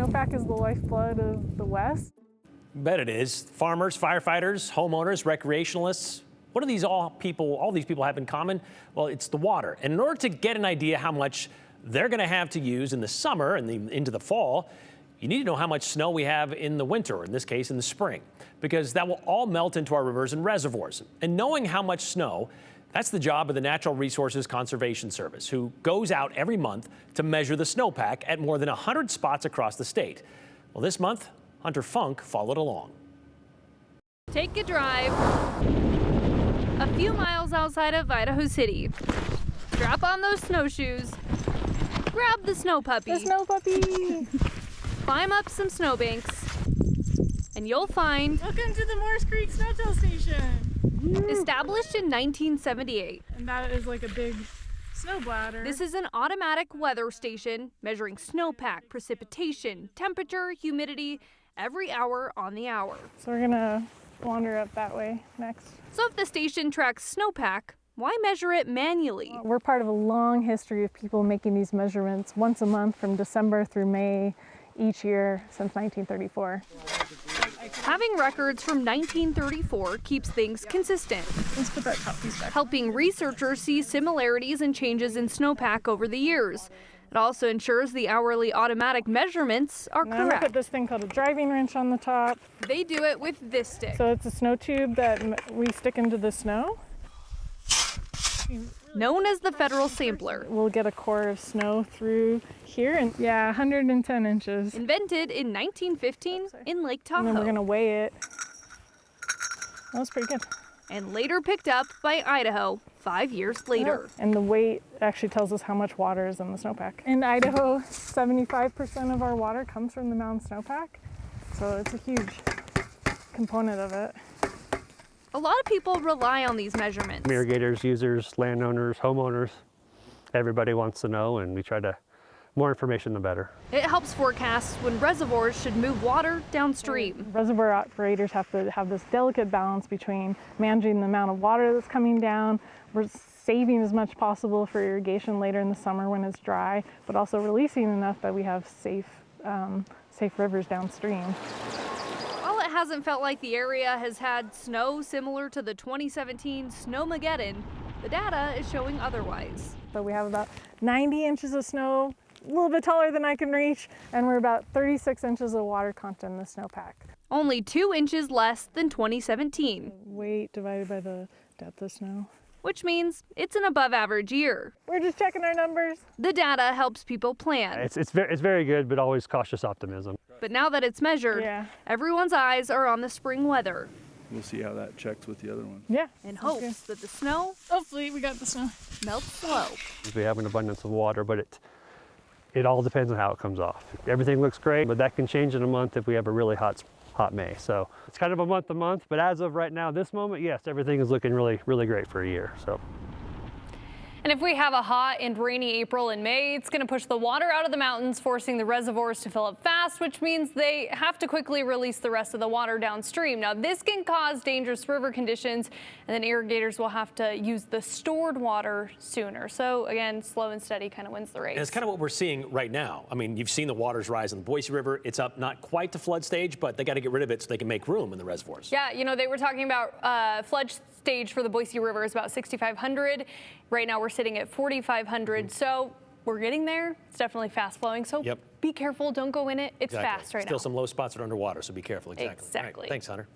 Snowpack is the lifeblood of the West. Bet it is. Farmers, firefighters, homeowners, recreationalists. What do all these people have in common? Well, it's the water. And in order to get an idea how much they're going to have to use in the summer and into the fall, you need to know how much snow we have in the winter, or in this case, in the spring, because that will all melt into our rivers and reservoirs. And knowing how much snow, that's the job of the Natural Resources Conservation Service, who goes out every month to measure the snowpack at more than 100 spots across the state. Well, this month, Hunter Funk followed along. Take a drive a few miles outside of Idaho City. Strap on those snowshoes. Grab the snow puppy. The snow puppy. Climb up some snowbanks, and you'll find... Welcome to the Morris Creek Snowtail Station. Established in 1978. And that is like a big snow bladder. This is an automatic weather station measuring snowpack, precipitation, temperature, humidity, every hour on the hour. So we're gonna wander up that way next. So if the station tracks snowpack, why measure it manually? We're part of a long history of people making these measurements once a month from December through May each year since 1934. Having records from 1934 keeps things consistent. Let's put that top piece back. Helping researchers see similarities and changes in snowpack over the years. It also ensures the hourly automatic measurements are Now we correct. put this thing called a driving wrench on the top. They do it with this stick. So it's a snow tube that we stick into the snow. Known as the federal sampler. We'll get a core of snow through here, and yeah, 110 inches. Invented in 1915 in Lake Tahoe. And then we're gonna weigh it. That was pretty good. And later picked up by Idaho 5 years later. And the weight actually tells us how much water is in the snowpack. In Idaho, 75% of our water comes from the mountain snowpack, so it's a huge component of it. A lot of people rely on these measurements. Irrigators, users, landowners, homeowners, everybody wants to know, and we try to, more information the better. It helps forecast when reservoirs should move water downstream. Reservoir operators have to have this delicate balance between managing the amount of water that's coming down, we're saving as much possible for irrigation later in the summer when it's dry, but also releasing enough that we have safe rivers downstream. While it hasn't felt like the area has had snow similar to the 2017 Snowmageddon, the data is showing otherwise. So we have about 90 inches of snow, a little bit taller than I can reach, and we're about 36 inches of water content in the snowpack. Only 2 inches less than 2017. Weight divided by the depth of snow. Which means it's an above average year. We're just checking our numbers. The data helps people plan. It's very good, but always cautious optimism. But now that it's measured, everyone's eyes are on the spring weather. We'll see how that checks with the other ones. Yeah. In hopes that the snow Hopefully we got the snow. melts slow. We have an abundance of water, but it all depends on how it comes off. Everything looks great, but that can change in a month if we have a really hot May. So it's kind of a month to month, but as of right now, this moment, yes, everything is looking really, really great for a year. So. And if we have a hot and rainy April and May, it's going to push the water out of the mountains, forcing the reservoirs to fill up fast, which means they have to quickly release the rest of the water downstream. Now, this can cause dangerous river conditions, and then irrigators will have to use the stored water sooner. So again, slow and steady kind of wins the race. And it's kind of what we're seeing right now. I mean, you've seen the waters rise in the Boise River. It's up not quite to flood stage, but they got to get rid of it so they can make room in the reservoirs. Yeah, you know, they were talking about flood stage for the Boise River is about 6,500. Right now we're sitting at 4,500. So we're getting there. It's definitely fast flowing. So be careful. Don't go in it. It's fast right now. Still some low spots that are underwater, so be careful. Exactly. Exactly. All right. Thanks, Hunter.